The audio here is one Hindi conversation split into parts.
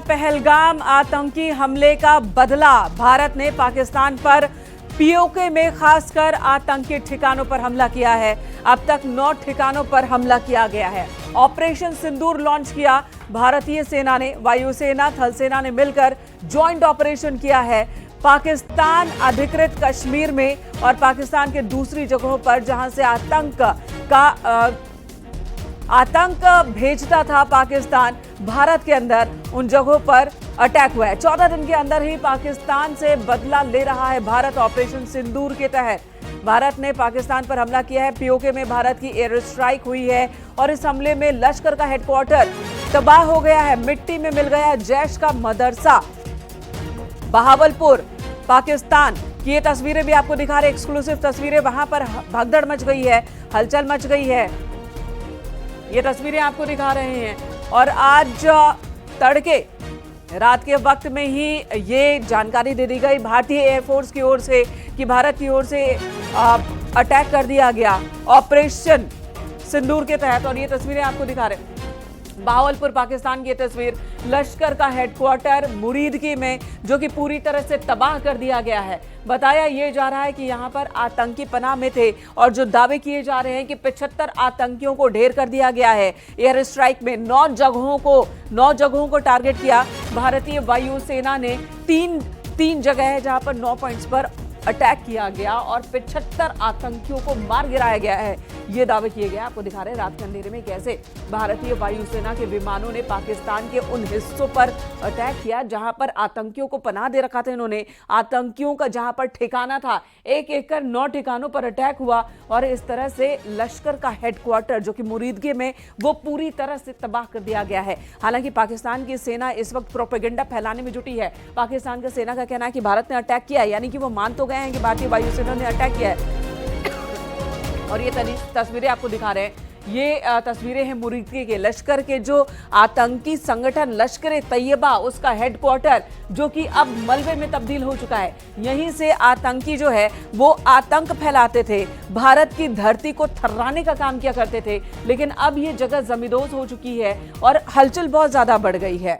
पहलगाम आतंकी हमले का बदला। भारत ने पाकिस्तान पर पीओके में खासकर आतंकी ठिकानों पर हमला किया है। अब तक 9 ठिकानों पर हमला किया गया है। ऑपरेशन सिंदूर लॉन्च किया भारतीय सेना ने। वायुसेना थल सेना ने मिलकर ज्वाइंट ऑपरेशन किया है। पाकिस्तान अधिकृत कश्मीर में और पाकिस्तान के दूसरी जगहों पर जहां से आतंक भेजता था पाकिस्तान भारत के अंदर, उन जगहों पर अटैक हुआ है। 14 दिन के अंदर ही पाकिस्तान से बदला ले रहा है भारत। ऑपरेशन सिंदूर के तहत भारत ने पाकिस्तान पर हमला किया है। पीओके में भारत की एयर स्ट्राइक हुई है और इस हमले में लश्कर का हेडक्वार्टर तबाह हो गया है। मिट्टी में मिल गया जैश का मदरसा। बहावलपुर पाकिस्तान की ये तस्वीरें भी आपको दिखा रहे, एक्सक्लूसिव तस्वीरें। वहां पर भगदड़ मच गई है, हलचल मच गई है। ये तस्वीरें आपको दिखा रहे हैं। और आज तड़के रात के वक्त में ही ये जानकारी दे दी गई भारतीय एयरफोर्स की ओर से कि भारत की ओर से अटैक कर दिया गया ऑपरेशन सिंदूर के तहत। और ये तस्वीरें आपको दिखा रहे हैं, बहावलपुर पाकिस्तान की तस्वीर। लश्कर का हेडक्वार्टर मुरीदकी में जो कि पूरी तरह से तबाह कर दिया गया है। बताया ये जा रहा है कि यहां पर आतंकी पनाह में थे और जो दावे किए जा रहे हैं कि 75 आतंकियों को ढेर कर दिया गया है। एयर स्ट्राइक में 9 जगहों को टारगेट किया भारतीय वायुसेना ने। तीन जगह है जहां पर 9 पॉइंट्स पर अटैक किया गया और 75 आतंकियों को मार गिराया गया है। ये दावे किए गए। आपको दिखा रहे हैं रात के अंधेरे में कैसे भारतीय वायुसेना के विमानों ने पाकिस्तान के उन हिस्सों पर अटैक किया जहां पर आतंकियों को पनाह दे रखा था इन्होंने। आतंकियों का जहां पर ठिकाना था, एक कर 9 ठिकानों पर अटैक हुआ और इस तरह से लश्कर का हेडक्वार्टर जो कि मुरीदके में, वो पूरी तरह से तबाह कर दिया गया है। हालांकि पाकिस्तान की सेना इस वक्त प्रोपेगेंडा फैलाने में जुटी है। पाकिस्तान का सेना का कहना है कि भारत ने अटैक किया है, यानी कि वो मान तो गए हैं कि भारतीय वायुसेना ने अटैक किया है। और ये तस्वीरें आपको दिखा रहे हैं। ये तस्वीरें हैं मुरीदके के लश्कर के जो आतंकी संगठन लश्कर तैयबा, उसका हेडक्वार्टर जो कि अब मलबे में तब्दील हो चुका है। यहीं से आतंकी जो है वो आतंक फैलाते थे, भारत की धरती को थर्राने का काम किया करते थे। लेकिन अब ये जगह जमींदोज हो चुकी है और हलचल बहुत ज्यादा बढ़ गई है।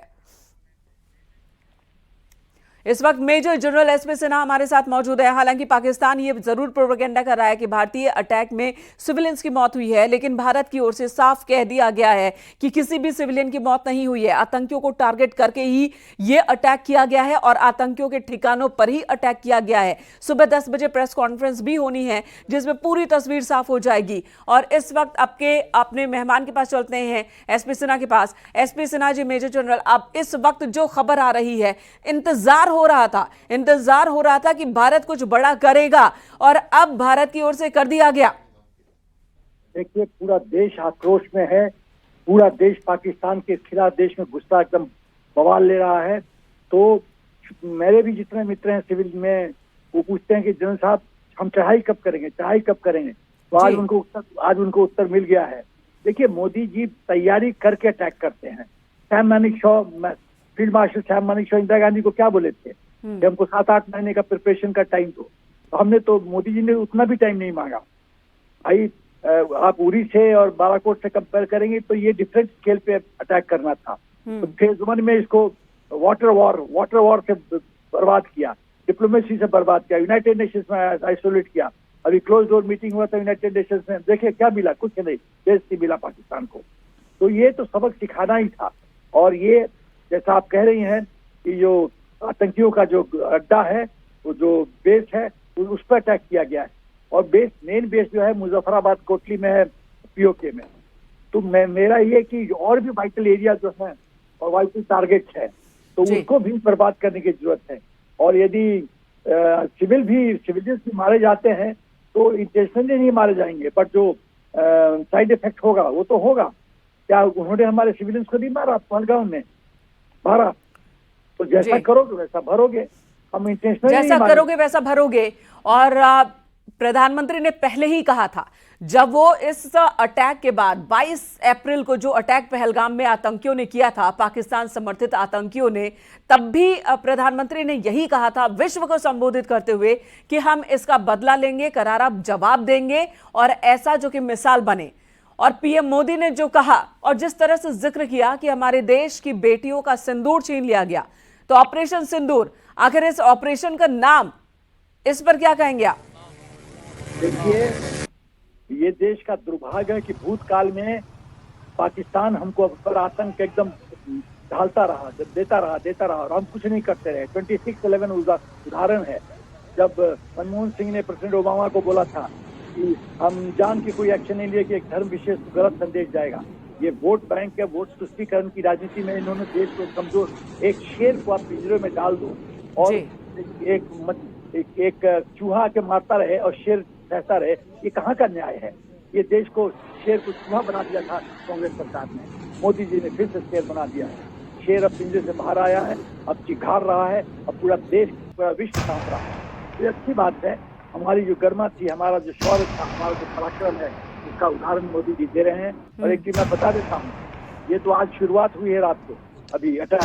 इस वक्त मेजर जनरल एसपी सिन्हा हमारे साथ मौजूद है। हालांकि पाकिस्तान ये जरूर प्रोपेगेंडा कर रहा है कि भारतीय अटैक में सिविलियंस की मौत हुई है, लेकिन भारत की ओर से साफ कह दिया गया है कि किसी भी सिविलियन की मौत नहीं हुई है। आतंकियों को टारगेट करके ही ये अटैक किया गया है और आतंकियों के ठिकानों पर ही अटैक किया गया है। सुबह 10 बजे प्रेस कॉन्फ्रेंस भी होनी है जिसमें पूरी तस्वीर साफ हो जाएगी। और इस वक्त अपने मेहमान के पास चलते हैं, एसपी सिन्हा के पास। SP Sinha ji, major general, अब इस वक्त जो खबर आ रही है, इंतजार हो रहा था कि भारत कुछ बड़ा करेगा और अब भारत की ओर से कर दिया गया। देखिए, पूरा देश आक्रोश में है। पूरा देश पाकिस्तान के खिलाफ देश में गुस्सा एकदम बवाल ले रहा है। तो मेरे भी जितने मित्र हैं सिविल में, वो पूछते हैं कि जनरल साहब हम चढ़ाई कब करेंगे। तो आज उनको उत्तर मिल गया है। देखिए, मोदी जी तैयारी करके अटैक करते हैं। Field marshal Sam Manekshaw Indira Gandhi को क्या बोले थे कि हमको 7-8 महीने का प्रिपरेशन का टाइम दो। तो हमने तो मोदी जी ने उतना भी टाइम नहीं मांगा। भाई, आप उरी से और बालाकोट से कंपेयर करेंगे तो ये डिफरेंट स्केल पे अटैक करना था। तो फेज 1 में इसको वाटर वॉर से बर्बाद किया, डिप्लोमेसी से बर्बाद किया, यूनाइटेड नेशंस में आइसोलेट किया। अभी क्लोज डोर मीटिंग हुआ था यूनाइटेड नेशंस में, देखिए क्या मिला, कुछ नहीं, बेइज्जती मिला पाकिस्तान को। तो ये तो सबक सिखाना ही था। और ये जैसा आप कह रही हैं कि जो आतंकियों का जो अड्डा है, वो जो बेस है, उस पर अटैक किया गया है। और मेन बेस जो है मुजफ्फराबाद कोटली में है, पीओके में। तो मेरा ये कि और भी वाइटल एरिया जो है और वाइटल टारगेट्स है, तो उसको भी बर्बाद करने की जरूरत है। और यदि सिविलियंस भी मारे जाते हैं तो इंटेंशनली नहीं मारे जाएंगे, बट जो साइड इफेक्ट होगा वो तो होगा। क्या उन्होंने हमारे सिविलियंस को नहीं मारा? पहलगाम में मारा। तो जैसा करोगे वैसा भरोगे। हम इंटेंशनली जैसा करोगे वैसा भरोगे। और प्रधानमंत्री ने पहले ही कहा था, जब वो इस अटैक के बाद 22 अप्रैल को जो अटैक पहलगाम में आतंकियों ने किया था, पाकिस्तान समर्थित आतंकियों ने, तब भी प्रधानमंत्री ने यही कहा था विश्व को संबोधित करते हुए कि हम इसका बदला लेंगे, करारा जवाब देंगे और ऐसा जो कि मिसाल बने। और पीएम मोदी ने जो कहा और जिस तरह से जिक्र किया कि हमारे देश की बेटियों का सिंदूर छीन लिया गया, तो ऑपरेशन सिंदूर, आखिर इस ऑपरेशन का नाम, इस पर क्या कहेंगे आप? देखिए, ये देश का दुर्भाग्य है कि भूतकाल में पाकिस्तान हमको पर आतंक एकदम ढालता रहा, देता रहा और हम कुछ नहीं करते रहे। 26/11 उदाहरण है, जब मनमोहन सिंह ने प्रेसिडेंट ओबामा को बोला था कि हम जान के कोई एक्शन नहीं लिए कि एक धर्म विशेष को गलत संदेश जाएगा। ये वोट बैंक है, वोट तुष्टीकरण की राजनीति में इन्होंने देश को कमजोर, एक शेर को आप पिंजरे में डाल दो और एक चूहा के मारता रहे और शेर सहता रहे, ये कहाँ का न्याय है? ये देश को शेर को चूहा बना दिया था कांग्रेस सरकार ने, मोदी जी ने फिर से शेर बना दिया है। शेर अब पिंजरे से बाहर आया है, अब चिघाड़ रहा है, अब पूरा देश, पूरा विश्व कांप रहा है। ये अच्छी बात है। हमारी जो गर्मा थी, हमारा जो शौर्य था, हमारा जो पराक्रम है, इसका उदाहरण मोदी जी दे रहे हैं। और एक चीज मैं बता देता हूँ, ये तो आज शुरुआत हुई है रात को, अभी अटैक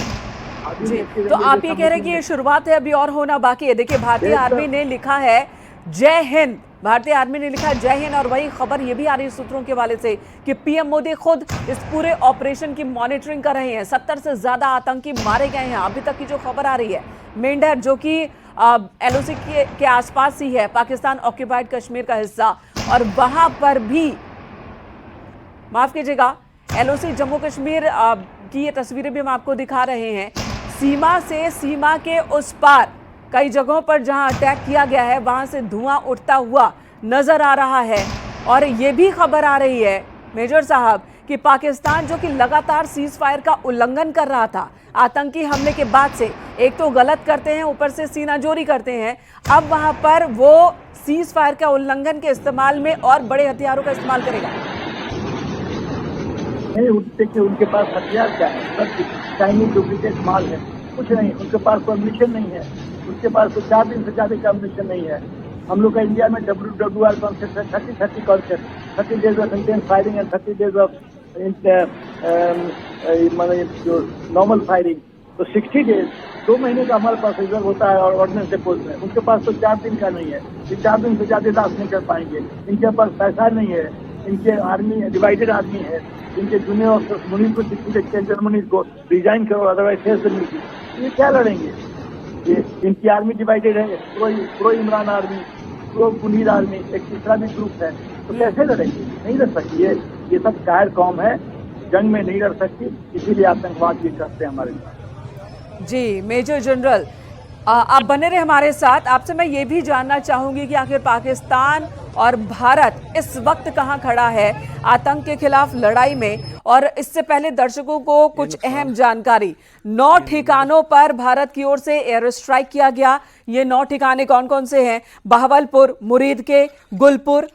जी। तो आप ये कह रहे हैं कि ये शुरुआत है, अभी और होना बाकी है। देखिए, भारतीय आर्मी ने लिखा है जय हिंद, भारतीय आर्मी ने लिखा जय हिंद, और वही खबर ये भी आ रही है सूत्रों के हवाले से कि पीएम मोदी खुद इस पूरे ऑपरेशन की मॉनिटरिंग कर रहे हैं। 70 से ज्यादा आतंकी मारे गए हैं अभी तक की जो खबर आ रही है। मेंढर, जो कि एलओसी के आसपास ही है, पाकिस्तान ऑक्यूपाइड कश्मीर का हिस्सा, और वहां पर भी, माफ कीजिएगा, एलओसी जम्मू कश्मीर की ये तस्वीरें भी हम आपको दिखा रहे हैं। सीमा से सीमा के उस पार कई जगहों पर जहां अटैक किया गया है, वहां से धुआं उठता हुआ नजर आ रहा है। और ये भी खबर आ रही है मेजर साहब कि पाकिस्तान, जो कि लगातार सीज फायर का उल्लंघन कर रहा था आतंकी हमले के बाद से, एक तो गलत करते हैं, ऊपर से सीनाजोरी करते हैं, अब वहां पर वो सीज फायर का उल्लंघन के इस्तेमाल में और बड़े हथियारों का इस्तेमाल करेगा। नहीं, उनके पास हथियार क्या है? सब चाइनीज डुप्लीकेट माल है, कुछ नहीं। उनके पास कोई मिशन नहीं है, उसके पास कोई 4 दिन से ज्यादा का मिशन नहीं है। हम लोग का इंडिया में WWR कॉन्सेप्ट है, 30 concept, 30 days of intense firing and 30 days of जो नॉर्मल फायरिंग। तो 60 डेज, 2 महीने का हमारे पास रिजर्व होता है और ऑर्डिनेंस डिपोज में। उनके पास तो 4 दिन का नहीं है, ये 4 दिन से ज्यादा दास नहीं कर पाएंगे। इनके पास पैसा नहीं है, इनके आर्मी डिवाइडेड आर्मी है। इनके जूनियर ऑफिसर्स मुनीर को जर्मनी को रिजाइन करो, अदरवाइज फेस ये क्या लड़ेंगे? ये इनकी आर्मी डिवाइडेड है, pro Imran army, pro Munir army, एक तीसरा भी ग्रुप है, तो कैसे लड़ेंगे? नहीं लड़ सकती। ये सब कायर कौम है, जंग में नहीं लड़ सकती, इसीलिए आतंकवाद ये करते हैं हमारे साथ। जी मेजर जनरल, आप बने रहे हमारे साथ। आपसे मैं ये भी जानना चाहूंगी कि आखिर पाकिस्तान और भारत इस वक्त कहां खड़ा है आतंक के खिलाफ लड़ाई में। और इससे पहले दर्शकों को कुछ अहम जानकारी, 9 ठिकानों पर भारत की ओर से एयर स्ट्राइक किया गया। ये 9 ठिकाने कौन कौन से हैं? बहावलपुर, मुरीद के, गुलपुर,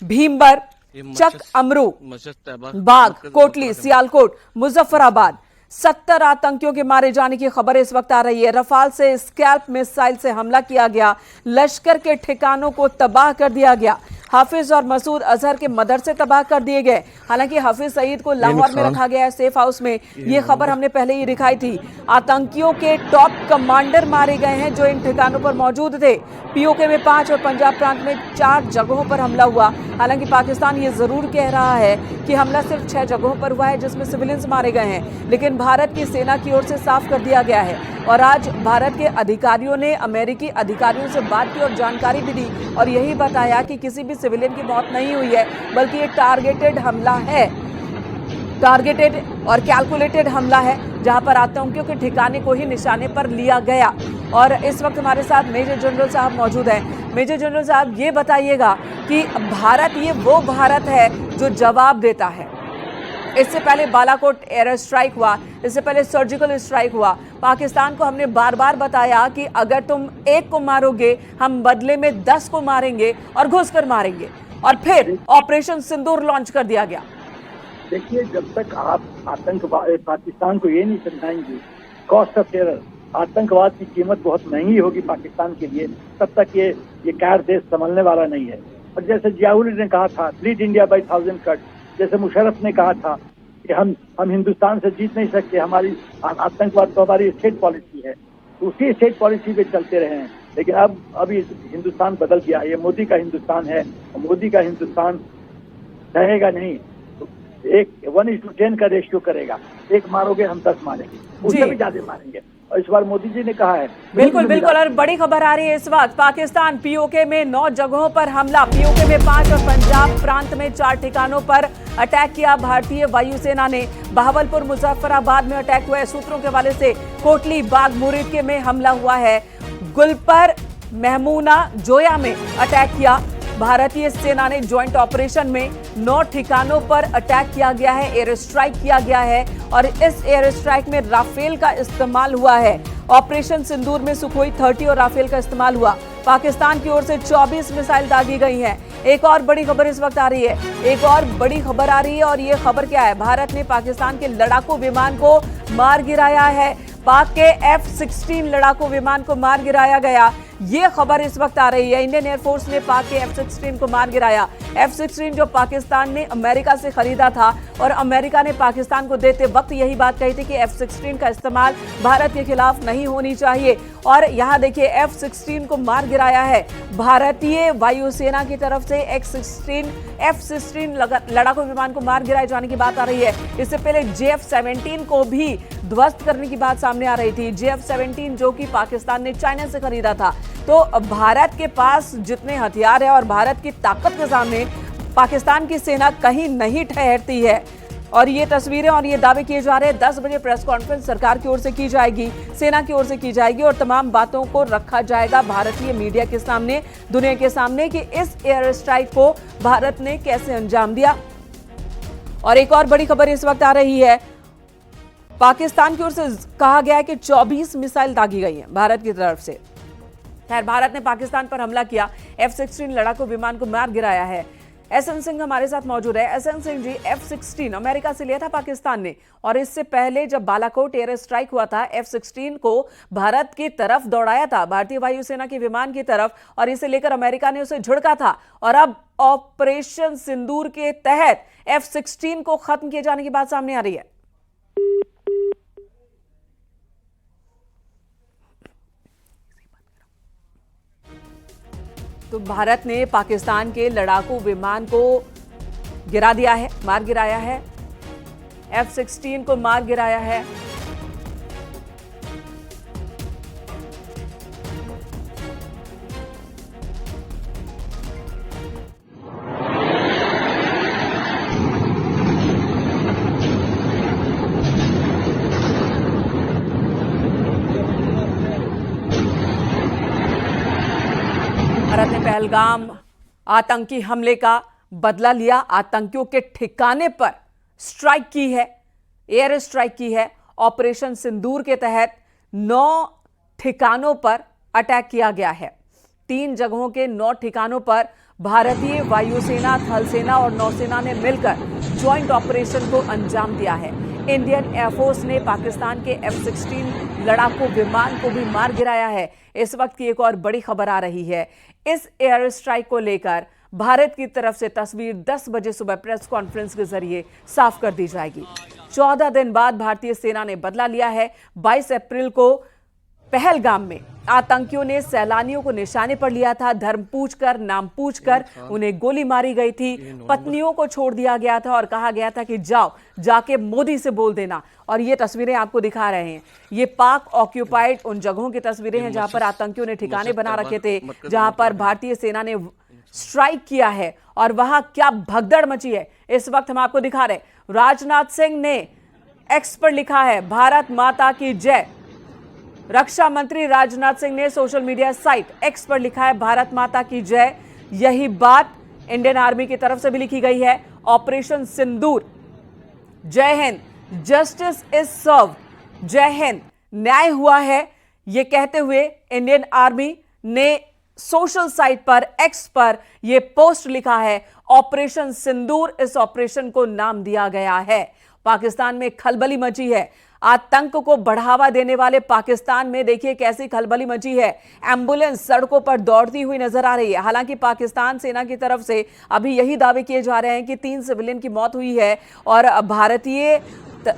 भीमबर, चक अमरू, बाग, कोटली, सियालकोट, मुजफ्फराबाद। 70 आतंकियों के मारे जाने की खबर इस वक्त आ रही है। रफाल से स्कैल्प मिसाइल से हमला किया गया, लश्कर के ठिकानों को तबाह कर दिया गया, हाफिज और मसूद अजहर के मदरसे तबाह कर दिए गए। हालांकि हाफिज सईद को लाहौर में रखा गया है, सेफ हाउस में। ये खबर हमने पहले ही दिखाई थी। आतंकियों के टॉप कमांडर मारे गए हैं जो इन ठिकानों पर मौजूद थे। पीओके में 5 और पंजाब प्रांत में 4 जगहों पर हमला हुआ। हालांकि पाकिस्तान ये जरूर कह रहा है कि हमला सिर्फ 6 जगहों पर हुआ है जिसमें सिविलियंस मारे गए हैं, लेकिन भारत की सेना की ओर से साफ कर दिया गया है। और आज भारत के अधिकारियों ने अमेरिकी अधिकारियों से बात की और जानकारी भी दी और यही बताया कि किसी भी सिविलियन की मौत नहीं हुई है, बल्कि ये टारगेटेड हमला है, टारगेटेड और कैलकुलेटेड हमला है, जहां पर आतंकियों के ठिकाने को ही निशाने पर लिया गया। और इस वक्त हमारे साथ मेजर जनरल साहब मौजूद हैं। मेजर जनरल साहब, ये बताइएगा कि भारत ये वो भारत है जो जवाब देता है। इससे पहले बालाकोट एयर स्ट्राइक हुआ, इससे पहले सर्जिकल स्ट्राइक हुआ। पाकिस्तान को हमने बार बार बताया कि अगर तुम एक को मारोगे, हम बदले में 10 को मारेंगे और घुसकर मारेंगे। और फिर ऑपरेशन सिंदूर लॉन्च कर दिया गया। देखिए, जब तक आप आतंकवाद पाकिस्तान को ये नहीं समझाएंगे कॉस्ट ऑफ टेरर, आतंकवाद की कीमत बहुत महंगी होगी पाकिस्तान के लिए, तब तक ये कायर देश संभलने वाला नहीं है। और जैसे जियाउल ने कहा था, लीड इंडिया बाय 1000 कट, जैसे मुशर्रफ ने कहा था कि हम हिंदुस्तान से जीत नहीं सकते, हमारी आतंकवाद तो हमारी स्टेट पॉलिसी है, तो उसी स्टेट पॉलिसी पे चलते रहे हैं। लेकिन अभी हिंदुस्तान बदल गया, ये मोदी का हिंदुस्तान है और मोदी का हिंदुस्तान रहेगा नहीं। एक 1:10 का रेशियो करेगा। एक मारोगे हम 10 मारेंगे, उससे भी ज्यादा मारेंगे। और इस बार मोदी जी ने कहा है। बिल्कुल बिल्कुल। और बड़ी खबर आ रही है इस वक्त, पाकिस्तान पीओके में 9 जगहों पर हमला, पीओके में 5 और पंजाब प्रांत में 4 ठिकानों पर अटैक किया भारतीय वायुसेना ने। बहावलपुर मुजफ्फराबाद में अटैक हुआ है। सूत्रों के हवाले से कोटली बाग मुरीद में हमला हुआ है। गुलपर महमूना जोया में अटैक किया। भारतीय सेना ने ज्वाइंट ऑपरेशन में 9 ठिकानों पर अटैक किया गया है, एयर स्ट्राइक किया गया है और इस एयर स्ट्राइक में राफेल का इस्तेमाल हुआ है। ऑपरेशन सिंदूर में सुखोई 30 और राफेल का इस्तेमाल हुआ। पाकिस्तान की ओर से 24 मिसाइल दागी गई हैं। एक और बड़ी खबर इस वक्त आ रही है, एक और बड़ी खबर आ रही है और ये खबर क्या है? भारत ने पाकिस्तान के लड़ाकू विमान को मार गिराया है। पाक के F-16 लड़ाकू विमान को मार गिराया गया, ये खबर इस वक्त आ रही है। इंडियन एयरफोर्स ने पाक के F-16 को मार गिराया। F-16 जो पाकिस्तान ने अमेरिका से खरीदा था और अमेरिका ने पाकिस्तान को देते वक्त यही बात कही थी कि F-16 का इस्तेमाल भारत के खिलाफ नहीं होनी चाहिए। और यहाँ देखिए F-16 को मार गिराया है। भारतीय वायुसेना की तरफ से F-16 लड़ाकू विमान को मार गिराए जाने की बात आ रही है। इससे पहले JF-17 को भी ध्वस्त करने की बात सामने आ रही थी। JF-17 जो कि पाकिस्तान ने चाइना से खरीदा था। तो भारत के पास जितने हथियार है और भारत की ताकत के सामने पाकिस्तान की सेना कहीं नहीं ठहरती है। और ये तस्वीरें और ये दावे किए जा रहे हैं। 10 बजे प्रेस कॉन्फ्रेंस सरकार की ओर से की जाएगी, सेना की ओर से की जाएगी और तमाम बातों को रखा जाएगा भारतीय मीडिया के सामने, दुनिया के सामने कि इस एयर स्ट्राइक को भारत ने कैसे अंजाम दिया। और एक और बड़ी खबर इस वक्त आ रही है, पाकिस्तान की ओर से कहा गया है कि 24 मिसाइल दागी गई हैं भारत की तरफ से। खैर, भारत ने पाकिस्तान पर हमला किया, F-16 लड़ाकू विमान को मार गिराया है। SN सिंह हमारे साथ मौजूद है। SN Singh ji, F-16 America से लिया था पाकिस्तान ने और इससे पहले जब बालाकोट एयर स्ट्राइक हुआ था, F-16 को भारत की तरफ दौड़ाया था, भारतीय वायुसेना के विमान की तरफ, और इसे लेकर अमेरिका ने उसे झुड़का था। और अब ऑपरेशन सिंदूर के तहत F-16 को खत्म किए जाने की बात सामने आ रही है। तो भारत ने पाकिस्तान के लड़ाकू विमान को गिरा दिया है, मार गिराया है। F-16 को मार गिराया है। भारत ने पहलगाम आतंकी हमले का बदला लिया, आतंकियों के ठिकाने पर स्ट्राइक की है, एयर स्ट्राइक की है। ऑपरेशन सिंदूर के तहत 9 ठिकानों पर अटैक किया गया है। 3 जगहों के 9 ठिकानों पर भारतीय वायुसेना, थल सेना और नौसेना ने मिलकर ज्वाइंट ऑपरेशन को अंजाम दिया है। इंडियन एयरफोर्स ने पाकिस्तान के F-16 लड़ाकू विमान को भी मार गिराया है। इस वक्त की एक और बड़ी खबर आ रही है, इस एयर स्ट्राइक को लेकर भारत की तरफ से तस्वीर 10 बजे सुबह प्रेस कॉन्फ्रेंस के जरिए साफ कर दी जाएगी। 14 दिन बाद भारतीय सेना ने बदला लिया है। 22 अप्रैल को पहलगाम में आतंकियों ने सैलानियों को निशाने पर लिया था। धर्म पूछकर, नाम पूछकर उन्हें गोली मारी गई थी। पत्नियों को छोड़ दिया गया था और कहा गया था कि जाओ जाके मोदी से बोल देना। और ये तस्वीरें आपको दिखा रहे हैं, ये पाक ऑक्यूपाइड उन जगहों की तस्वीरें हैं जहां पर आतंकियों ने ठिकाने बना रखे थे, जहां पर भारतीय सेना ने स्ट्राइक किया है और वहां क्या भगदड़ मची है इस वक्त हम आपको दिखा रहे। राजनाथ सिंह ने एक्स पर लिखा है, भारत माता की जय। रक्षा मंत्री राजनाथ सिंह ने सोशल मीडिया साइट एक्स पर लिखा है, भारत माता की जय। यही बात इंडियन आर्मी की तरफ से भी लिखी गई है। ऑपरेशन सिंदूर, जय हिंद, जस्टिस इज सर्व, जय हिंद, न्याय हुआ है, ये कहते हुए इंडियन आर्मी ने सोशल साइट पर, एक्स पर यह पोस्ट लिखा है। ऑपरेशन सिंदूर, इस ऑपरेशन को नाम दिया गया है। पाकिस्तान में खलबली मची है। आतंक को बढ़ावा देने वाले पाकिस्तान में देखिए कैसी खलबली मची है। एम्बुलेंस सड़कों पर दौड़ती हुई नजर आ रही है। हालांकि पाकिस्तान सेना की तरफ से अभी यही दावे किए जा रहे हैं कि 3 सिविलियन की मौत हुई है और भारतीय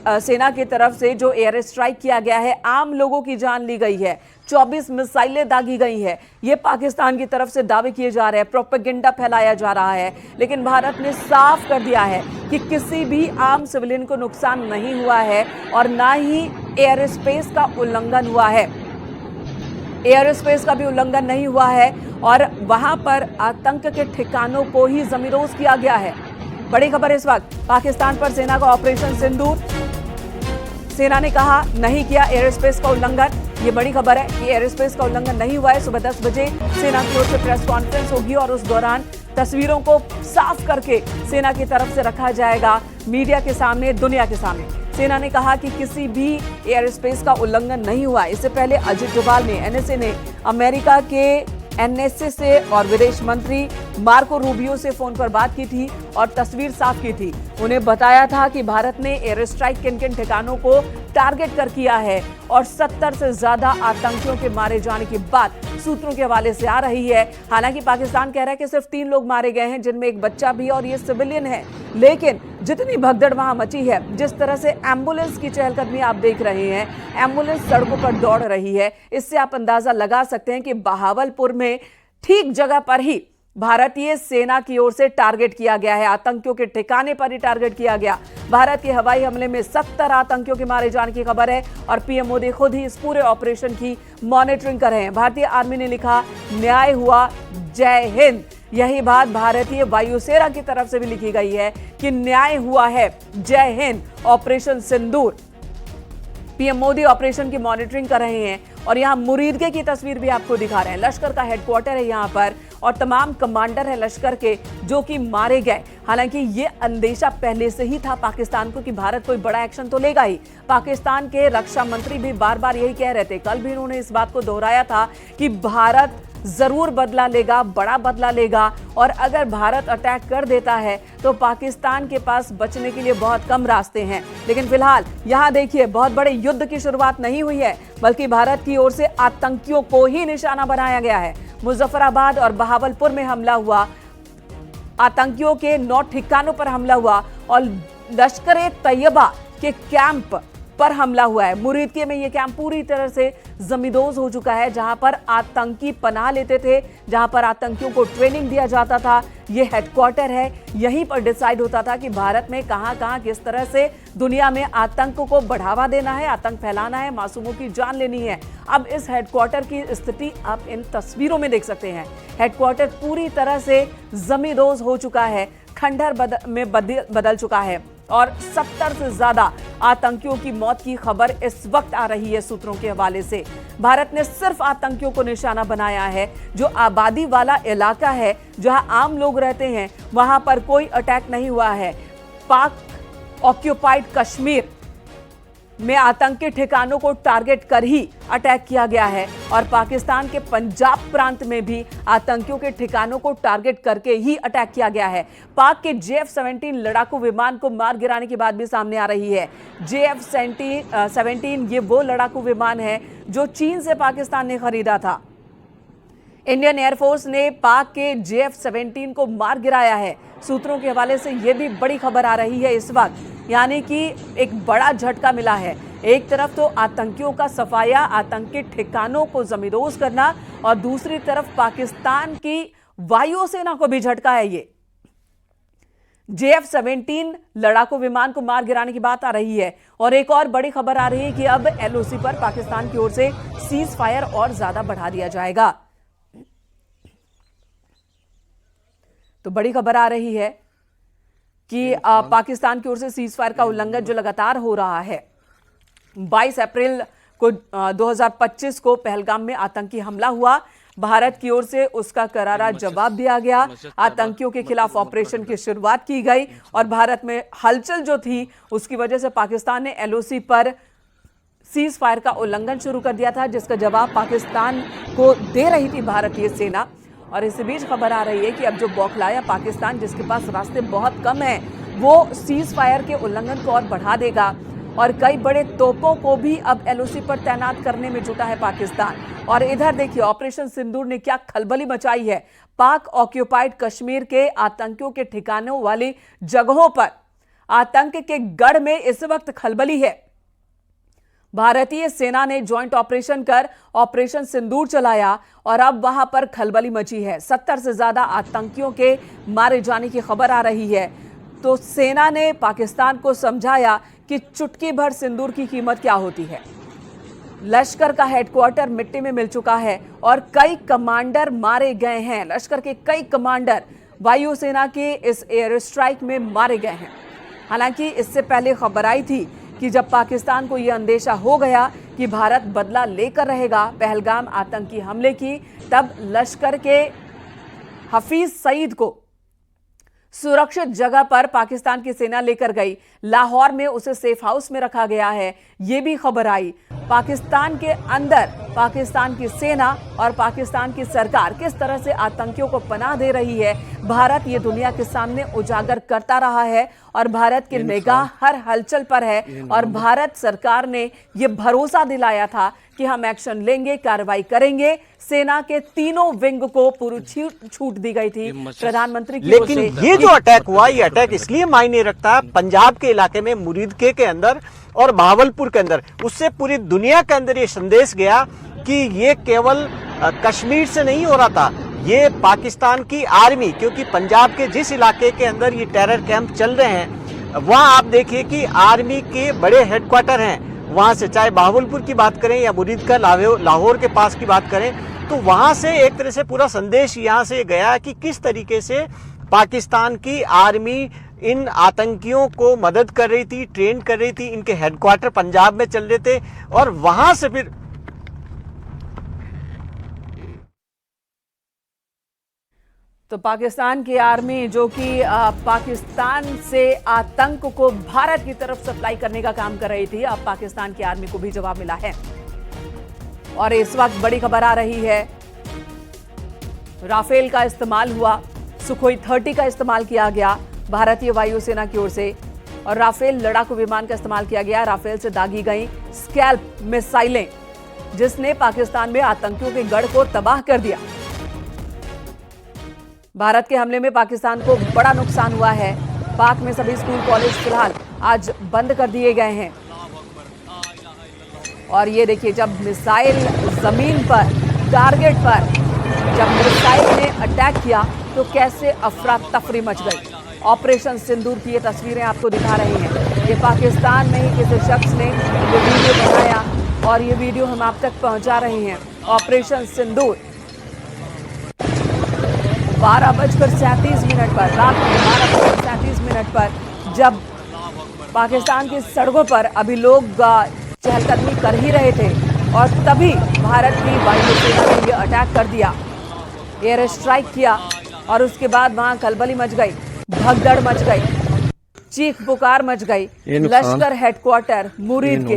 सेना की तरफ से जो एयर स्ट्राइक किया गया है, आम लोगों की जान ली गई है, 24 मिसाइलें दागी गई है। ये पाकिस्तान की तरफ से दावे किए जा रहे हैं, प्रोपेगेंडा फैलाया जा रहा है। लेकिन भारत ने साफ कर दिया है कि किसी भी आम सिविलियन को नुकसान नहीं हुआ है और ना ही एयर स्पेस का उल्लंघन हुआ है। एयर स्पेस का भी उल्लंघन नहीं हुआ है और वहां पर आतंक के ठिकानों को ही जमीरोज किया गया है। बड़ी खबर इस वक्त, पाकिस्तान पर सेना का ऑपरेशन सिंदूर। सेना ने कहा नहीं किया एयर स्पेस का उल्लंघन। ये बड़ी खबर है कि एयर स्पेस का उल्लंघन नहीं हुआ है। सुबह 10 बजे सेना की ओर से प्रेस कॉन्फ्रेंस होगी और उस दौरान तस्वीरों को साफ करके सेना की तरफ से रखा जाएगा मीडिया के सामने, दुनिया के सामने। सेना ने कहा कि किसी भी एयर स्पेस का उल्लंघन नहीं हुआ। इससे पहले अजित डोभाल ने, एनएसए ने अमेरिका के एनएसए से और विदेश मंत्री मार्को रूबियो से फोन पर बात की थी और तस्वीर साफ की थी। उन्हें बताया था कि भारत ने एयर स्ट्राइक किन किन ठिकानों को टारगेट कर किया है और 70 से ज्यादा आतंकियों के मारे जाने की बात सूत्रों के हवाले से आ रही है। हालांकि पाकिस्तान कह रहा है कि सिर्फ 3 लोग मारे गए हैं, जिनमें एक बच्चा भी और ये सिविलियन है। लेकिन जितनी भगदड़ वहां मची है, जिस तरह से एम्बुलेंस की चहलकदमी आप देख रहे हैं, एम्बुलेंस सड़कों पर दौड़ रही है, इससे आप अंदाजा लगा सकते हैं कि बहावलपुर में ठीक जगह पर ही भारतीय सेना की ओर से टारगेट किया गया है। आतंकियों के ठिकाने पर ही टारगेट किया गया। भारत के हवाई हमले में 70 आतंकियों के मारे जाने की खबर है और पीएम मोदी खुद ही इस पूरे ऑपरेशन की मॉनिटरिंग कर रहे हैं। भारतीय आर्मी ने लिखा, न्याय हुआ, जय हिंद। यही बात भारतीय वायुसेना की तरफ से भी लिखी गई है कि न्याय हुआ है, जय हिंद। ऑपरेशन सिंदूर, पीएम मोदी ऑपरेशन की मॉनिटरिंग कर रहे हैं और यहां मुरीदगे की तस्वीर भी आपको दिखा रहे हैं। लश्कर का हेडक्वार्टर है यहां पर और तमाम कमांडर है लश्कर के जो कि मारे गए। हालांकि ये अंदेशा पहले से ही था पाकिस्तान को कि भारत कोई बड़ा एक्शन तो लेगा ही। पाकिस्तान के रक्षा मंत्री भी बार बार यही कह रहे थे, कल भी उन्होंने इस बात को दोहराया था कि भारत जरूर बदला लेगा, बड़ा बदला लेगा और अगर भारत अटैक कर देता है तो पाकिस्तान के पास बचने के लिए बहुत कम रास्ते हैं। लेकिन फिलहाल यहां देखिए, बहुत बड़े युद्ध की शुरुआत नहीं हुई है, बल्कि भारत की ओर से आतंकियों को ही निशाना बनाया गया है। मुजफ्फराबाद और बहावलपुर में हमला हुआ, आतंकियों के 9 ठिकानों पर हमला हुआ और लश्कर-ए-तैयबा के कैंप पर हमला हुआ है। मुरीदके में यह कैंप पूरी तरह से जमींदोज हो चुका है, जहां पर आतंकी पनाह लेते थे, जहां पर आतंकियों को ट्रेनिंग दिया जाता था। यह हेडक्वार्टर है, यहीं पर डिसाइड होता था कि भारत में कहां-कहां किस तरह से दुनिया में आतंक को बढ़ावा देना है, आतंक फैलाना है, मासूमों की जान लेनी है। अब इस हेडक्वार्टर की स्थिति आप इन तस्वीरों में देख सकते हैं। हेडक्वार्टर पूरी तरह से जमींदोज हो चुका है, खंडहर में बदल चुका है और 70 से ज्यादा आतंकियों की मौत की खबर इस वक्त आ रही है सूत्रों के हवाले से। भारत ने सिर्फ आतंकियों को निशाना बनाया है। जो आबादी वाला इलाका है, जहां आम लोग रहते हैं, वहां पर कोई अटैक नहीं हुआ है। पाक ऑक्यूपाइड कश्मीर में आतंकी ठिकानों को टारगेट कर ही अटैक किया गया है और पाकिस्तान के पंजाब प्रांत में भी आतंकियों के ठिकानों को टारगेट करके ही अटैक किया गया है। पाक के JF-17 लड़ाकू विमान को मार गिराने की बात भी सामने आ रही है। JF-17 ये वो लड़ाकू विमान है जो चीन से पाकिस्तान ने खरीदा था। इंडियन एयरफोर्स ने पाक के JF-17 को मार गिराया है। सूत्रों के हवाले से यह भी बड़ी खबर आ रही है इस वक्त, यानी कि एक बड़ा झटका मिला है। एक तरफ तो आतंकियों का सफाया, आतंकी ठिकानों को जमींदोज करना और दूसरी तरफ पाकिस्तान की वायुसेना को भी झटका है। ये JF-17 लड़ाकू विमान को मार गिराने की बात आ रही है और एक और बड़ी खबर आ रही है कि अब LOC पर पाकिस्तान की ओर से सीज फायर और ज्यादा बढ़ा दिया जाएगा। तो बड़ी खबर आ रही है कि पाकिस्तान की ओर से सीज फायर का उल्लंघन जो लगातार हो रहा है। 22 अप्रैल को 2025 को पहलगाम में आतंकी हमला हुआ। भारत की ओर से उसका करारा जवाब दिया गया। आतंकियों के खिलाफ ऑपरेशन की शुरुआत की गई और भारत में हलचल जो थी उसकी वजह से पाकिस्तान ने LOC पर सीज फायर का उल्लंघन शुरू कर दिया था, जिसका जवाब पाकिस्तान को दे रही थी भारतीय सेना। और इसी बीच खबर आ रही है कि अब जो बौखलाया पाकिस्तान, जिसके पास रास्ते बहुत कम हैं, वो सीज फायर के उल्लंघन को और बढ़ा देगा और कई बड़े तोपों को भी अब LOC पर तैनात करने में जुटा है पाकिस्तान। और इधर देखिए ऑपरेशन सिंदूर ने क्या खलबली मचाई है। पाक ऑक्यूपाइड कश्मीर के आतंकियों के ठिकानों वाली जगहों पर आतंक के गढ़ में इस वक्त खलबली है। भारतीय सेना ने ज्वाइंट ऑपरेशन कर ऑपरेशन सिंदूर चलाया और अब वहां पर खलबली मची है। 70 से ज्यादा आतंकियों के मारे जाने की खबर आ रही है। तो सेना ने पाकिस्तान को समझाया कि चुटकी भर सिंदूर की कीमत क्या होती है। लश्कर का हेडक्वार्टर मिट्टी में मिल चुका है और कई कमांडर मारे गए हैं। लश्कर के कई कमांडर वायुसेना के इस एयर स्ट्राइक में मारे गए हैं। हालांकि इससे पहले खबर आई थी कि जब पाकिस्तान को यह अंदेशा हो गया कि भारत बदला लेकर रहेगा पहलगाम आतंकी हमले की, तब लश्कर के हफीज सईद को सुरक्षित जगह पर पाकिस्तान की सेना लेकर गई। लाहौर में उसे सेफ हाउस में रखा गया है, यह भी खबर आई। पाकिस्तान के अंदर पाकिस्तान की सेना और पाकिस्तान की सरकार किस तरह से आतंकियों को पनाह दे रही है, भारत ये दुनिया के सामने उजागर करता रहा है और भारत की निगाह हर हलचल पर है। और भारत सरकार ने ये भरोसा दिलाया था कि हम एक्शन लेंगे, कार्रवाई करेंगे। सेना के तीनों विंग को पूरी छूट दी गई थी प्रधानमंत्री की ओर से। लेकिन ये जो अटैक हुआ, ये अटैक इसलिए मायने रखता है पंजाब के इलाके में मुरीदके के अंदर और बहावलपुर के अंदर। उससे पूरी दुनिया के अंदर ये संदेश गया कि ये केवल कश्मीर से नहीं हो रहा था, ये पाकिस्तान की आर्मी, क्योंकि पंजाब के जिस इलाके के अंदर ये टेरर कैंप चल रहे हैं वहां आप देखिए कि आर्मी के बड़े हेडक्वार्टर हैं। वहां से चाहे बहावलपुर की बात करें या मुरीदका लाहौर के पास की बात करें, तो वहां से एक तरह से पूरा संदेश यहां से गया कि किस तरीके से पाकिस्तान की आर्मी इन आतंकियों को मदद कर रही थी, ट्रेन कर रही थी। इनके हेडक्वार्टर पंजाब में चल रहे थे और वहां से फिर तो पाकिस्तान की आर्मी जो कि पाकिस्तान से आतंक को भारत की तरफ सप्लाई करने का काम कर रही थी, अब पाकिस्तान की आर्मी को भी जवाब मिला है। और इस वक्त बड़ी खबर आ रही है, राफेल का इस्तेमाल हुआ, सुखोई 30 का इस्तेमाल किया गया भारतीय वायुसेना की ओर से और राफेल लड़ाकू विमान का इस्तेमाल किया गया। राफेल से दागी गई स्कैल्प मिसाइलें, जिसने पाकिस्तान में आतंकियों के गढ़ को तबाह कर दिया। भारत के हमले में पाकिस्तान को बड़ा नुकसान हुआ है। पाक में सभी स्कूल कॉलेज फिलहाल आज बंद कर दिए गए हैं। और ये देखिए, जब मिसाइल जमीन पर टारगेट पर जब मिसाइल ने अटैक किया तो कैसे अफरा तफरी मच गई। ऑपरेशन सिंदूर की ये तस्वीरें आपको दिखा रही हैं। ये पाकिस्तान में ही किसी शख्स ने ये वीडियो बनाया और ये वीडियो हम आप तक पहुंचा रहे हैं। ऑपरेशन सिंदूर 12:37 पर, रात में 12:37 पर, जब पाकिस्तान की सड़कों पर अभी लोग चहलकदमी कर ही रहे थे और तभी भारत की वायुसेना ने यह अटैक कर दिया, एयर स्ट्राइक किया और उसके बाद वहां खलबली मच गई, भगदड़ मच गई, चीख पुकार मच गई। लश्कर हेडक्वार्टर मुरीद के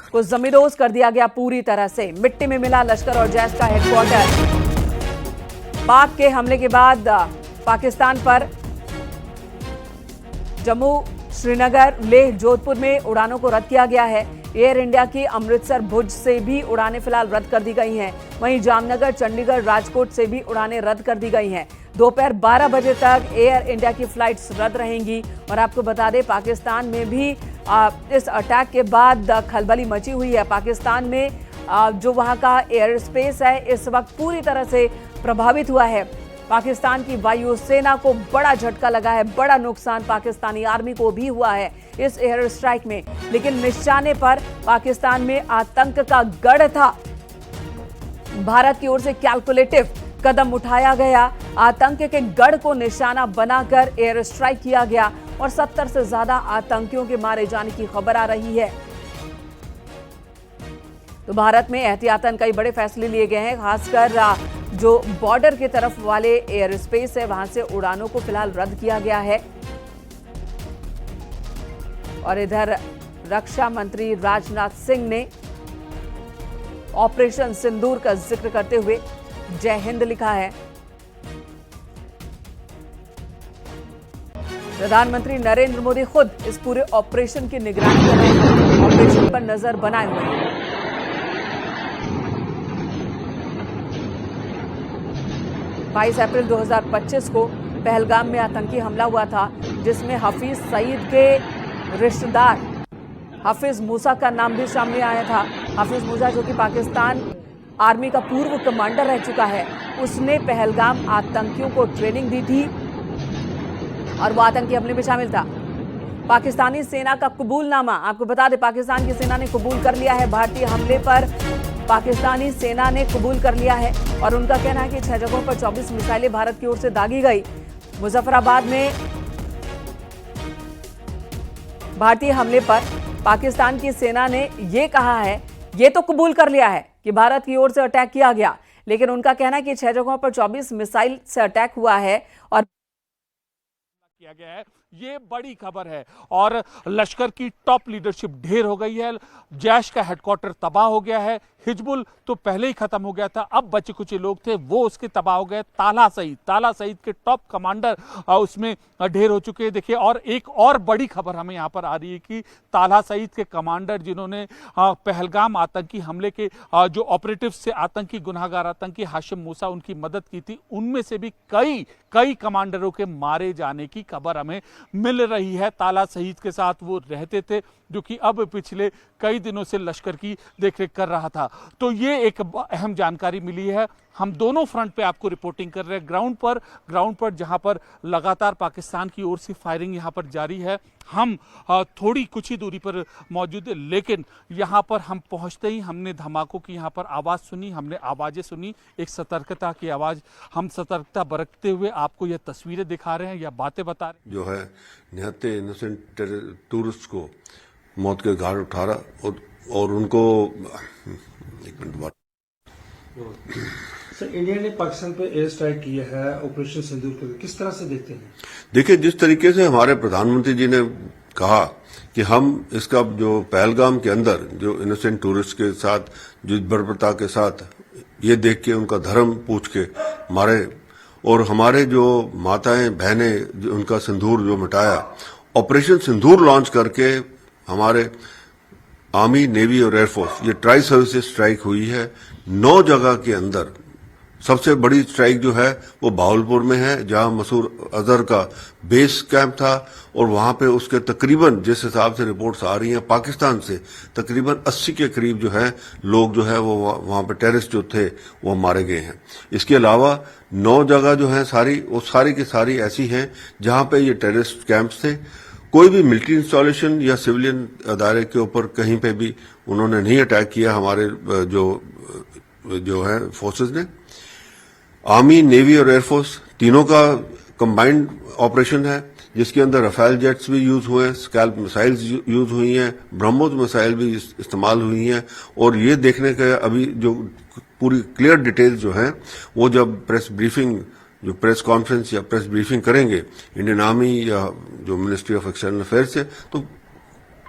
को जमींदोज कर दिया गया पूरी तरह से। मिट्टी में मिला लश्कर और जैश का हेडक्वार्टर। पाक के हमले के बाद पाकिस्तान पर जम्मू, श्रीनगर, लेह, जोधपुर में उड़ानों को रद्द किया गया है। एयर इंडिया की अमृतसर, भुज से भी उड़ानें फिलहाल रद्द कर दी गई हैं। वहीं जामनगर, चंडीगढ़, राजकोट से भी उड़ानें रद्द कर दी गई हैं। दोपहर 12 बजे तक एयर इंडिया की फ्लाइट्स रद्द रहेंगी। और आपको बता दें, पाकिस्तान में भी इस अटैक के बाद खलबली मची हुई है। पाकिस्तान में जो वहां का एयर स्पेस है इस वक्त पूरी तरह से प्रभावित हुआ है। पाकिस्तान की वायुसेना को बड़ा झटका लगा है, बड़ा नुकसान पाकिस्तानी आर्मी को भी हुआ है इस एयर स्ट्राइक में। लेकिन निशाने पर पाकिस्तान में आतंक का गढ़ था। भारत की ओर से कैलकुलेटिव कदम उठाया गया, आतंक के गढ़ को निशाना बनाकर एयर स्ट्राइक किया गया और 70 से ज्यादा आतंकियों के मारे जाने की खबर आ रही है। तो भारत में एहतियातन कई बड़े फैसले लिए गए हैं, खासकर जो बॉर्डर की तरफ वाले एयर स्पेस है वहां से उड़ानों को फिलहाल रद्द किया गया है। और इधर रक्षा मंत्री राजनाथ सिंह ने ऑपरेशन सिंदूर का जिक्र करते हुए जय हिंद लिखा है। प्रधानमंत्री नरेंद्र मोदी खुद इस पूरे ऑपरेशन की निगरानी कर रहे हैं, ऑपरेशन पर नजर बनाए हुए हैं। 22 अप्रैल 2025 को पहलगाम में आतंकी हमला हुआ था, जिसमें हफीज सईद के रिश्तेदार हफीज मूसा का नाम भी सामने आया था। हफीज मूसा जो कि पाकिस्तान आर्मी का पूर्व कमांडर रह चुका है, उसने पहलगाम आतंकियों को ट्रेनिंग दी थी और वो आतंकी हमले में शामिल था। पाकिस्तानी सेना का कबूलनामा, आपको बता दें पाकिस्तान की सेना ने कबूल कर लिया है भारतीय हमले पर। पाकिस्तानी सेना ने कबूल कर लिया है और उनका कहना है कि 6 जगहों पर 24 मिसाइलें भारत की ओर से दागी गई। मुजफ्फराबाद में भारतीय हमले पर पाकिस्तान की सेना ने यह कहा है, ये तो कबूल कर लिया है कि भारत की ओर से अटैक किया गया, लेकिन उनका कहना है कि 6 जगहों पर 24 मिसाइल से अटैक हुआ है और किया गया है। ये बड़ी खबर है और लश्कर की टॉप लीडरशिप ढेर हो गई है। जैश का हेडक्वार्टर तबाह हो गया है। हिजबुल तो पहले ही खत्म हो गया था, अब बचे कुछ लोग थे वो उसके तबाह हो गए। ताला सईद के टॉप कमांडर उसमें ढेर हो चुके हैं। देखिए, और एक और बड़ी खबर हमें यहाँ पर आ रही है कि ताला सईद के कमांडर जिन्होंने पहलगाम आतंकी हमले के जो ऑपरेटिव से आतंकी गुनाहगार आतंकी हाशिम मूसा उनकी मदद की थी, उनमें से भी कई कमांडरों के मारे जाने की खबर हमें मिल रही है। ताला सईद के साथ वो रहते थे, जो कि अब पिछले कई दिनों से लश्कर की देखरेख कर रहा था। तो ये एक अहम जानकारी मिली है। हम दोनों फ्रंट पे आपको रिपोर्टिंग कर रहे हैं। ग्राउंड पर जहां पर लगातार पाकिस्तान की ओर से फायरिंग यहां पर जारी है। हम थोड़ी कुछ ही दूरी पर मौजूद है, लेकिन यहां पर हम पहुंचते ही हमने धमाकों की यहां पर आवाज सुनी, हमने आवाजें सुनी, एक सतर्कता की आवाज। हम सतर्कता बरतते हुए आपको यह तस्वीरें दिखा रहे हैं या बातें बता रहे हैं। जो है निहत्ते इनोसेंट टूरिस्ट को मौत के घाट उठा रहा और उनको एक मिनट बाद सर, इंडिया ने पाकिस्तान पे एयर स्ट्राइक किया है ऑपरेशन सिंदूर के, किस तरह से देखते हैं? देखिए, जिस तरीके से हमारे प्रधानमंत्री जी ने कहा कि हम इसका जो पहलगाम के अंदर जो इनोसेंट टूरिस्ट के साथ जो बर्बरता के साथ ये देख के उनका धर्म पूछ के मारे और हमारे जो माताएं बहनें जो उनका सिंदूर जो मिटाया, ऑपरेशन सिंदूर लॉन्च करके हमारे आर्मी नेवी और एयरफोर्स ये ट्राई सर्विसेज स्ट्राइक हुई है 9 जगह के अंदर। सबसे बड़ी स्ट्राइक जो है वो बावलपुर में है, जहां मसूद अजहर का बेस कैंप था और वहां पे उसके तकरीबन जिस हिसाब से रिपोर्ट्स आ रही हैं पाकिस्तान से तकरीबन 80 के करीब जो है लोग जो है वो वहां पे टेररिस्ट जो थे वो मारे गए हैं। इसके अलावा 9 जगह जो है सारी की सारी ऐसी हैं जहां पे ये टेररिस्ट कैंप्स थे। कोई भी मिलिट्री इंस्टॉलेशन या सिविलियन अदारे के ऊपर कहीं पे भी उन्होंने नहीं अटैक किया हमारे जो है फोर्सेस ने। आर्मी नेवी और एयरफोर्स तीनों का कंबाइंड ऑपरेशन है, जिसके अंदर रफेल जेट्स भी यूज हुए हैं, स्कैल्प मिसाइल्स यूज हुई हैं, ब्रह्मोस मिसाइल भी इस्तेमाल हुई हैं। और ये देखने का अभी जो पूरी क्लियर डिटेल्स जो हैं वो जब जो प्रेस कॉन्फ्रेंस या प्रेस ब्रीफिंग करेंगे इंडियन आर्मी या जो मिनिस्ट्री ऑफ एक्सटर्नल अफेयर्स से, तो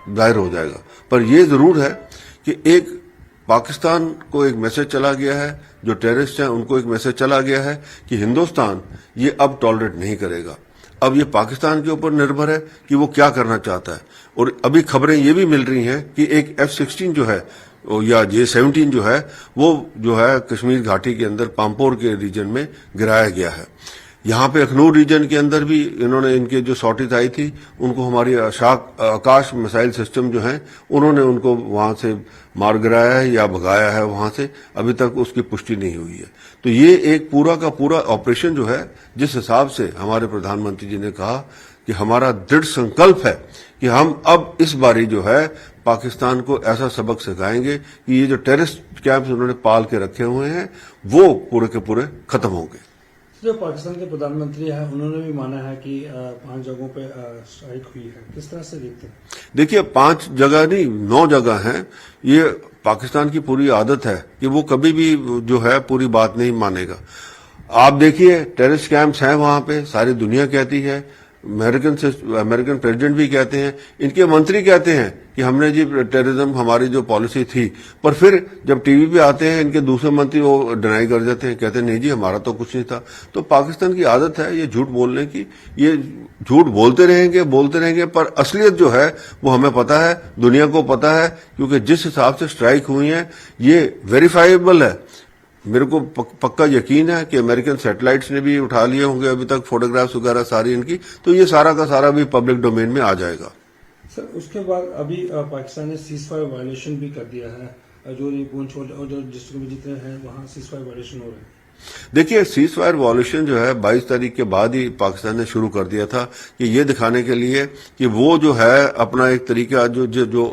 जाहिर हो जाएगा। पर यह जरूर है कि एक पाकिस्तान को एक मैसेज चला गया है, जो टेररिस्ट हैं उनको एक मैसेज चला गया है कि हिंदुस्तान ये अब टॉलरेट नहीं करेगा। अब ये पाकिस्तान के ऊपर निर्भर है कि वो क्या करना चाहता है। और अभी खबरें ये भी मिल रही हैं कि एक F-16 जो है या J-17 जो है वो जो है कश्मीर घाटी के अंदर पाम्पोर के रीजन में गिराया गया है। यहाँ पे अखनूर रीजन के अंदर भी इन्होंने इनके जो सॉर्टिस आई थी उनको हमारी आकाश मिसाइल सिस्टम जो है उन्होंने उनको वहां से मार गिराया है या भगाया है वहां से, अभी तक उसकी पुष्टि नहीं हुई है। तो ये एक पूरा का पूरा ऑपरेशन जो है, जिस हिसाब से हमारे प्रधानमंत्री जी ने कहा कि हमारा दृढ़ संकल्प है कि हम अब इस बारी जो है पाकिस्तान को ऐसा सबक सिखाएंगे कि ये जो टेररिस्ट कैंप्स उन्होंने पाल के रखे हुए हैं वो पूरे के पूरे खत्म होंगे। जो पाकिस्तान के प्रधानमंत्री हैं उन्होंने भी माना है कि 5 जगहों पे स्ट्राइक हुई है, किस तरह से देखते हैं? देखिए, 5 जगह नहीं 9 जगह हैं। ये पाकिस्तान की पूरी आदत है कि वो कभी भी जो है पूरी बात नहीं मानेगा। आप देखिए टेररिस्ट कैंप्स हैं वहां पे, सारी दुनिया कहती है, अमेरिकन प्रेसिडेंट भी कहते हैं, इनके मंत्री कहते हैं कि हमने जी टेररिज्म हमारी जो पॉलिसी थी, पर फिर जब टीवी पे आते हैं इनके दूसरे मंत्री वो डिनाई कर देते हैं, कहते हैं नहीं जी हमारा तो कुछ नहीं था। तो पाकिस्तान की आदत है ये झूठ बोलने की, ये झूठ बोलते रहेंगे, पर असलियत जो है वो हमें पता है, दुनिया को पता है, क्योंकि जिस हिसाब से स्ट्राइक हुई है ये वेरीफाइबल है। मेरे को पक्का यकीन है कि अमेरिकन सैटेलाइट्स ने भी उठा लिए होंगे अभी तक फोटोग्राफ्स वगैरह सारी इनकी, तो ये सारा का सारा भी पब्लिक डोमेन में आ जाएगा। सर उसके बाद अभी पाकिस्तान ने सीजफायर वायलेशन भी कर दिया है, जो पुंछ और जो डिस्ट्रिक्ट में जितने हैं वहां सीजफायर वायलेशन हो रहे हैं। देखिए सीज फायर वॉल्यूशन जो है 22 तारीख के बाद ही पाकिस्तान ने शुरू कर दिया था कि ये दिखाने के लिए कि वो जो है अपना एक तरीका जो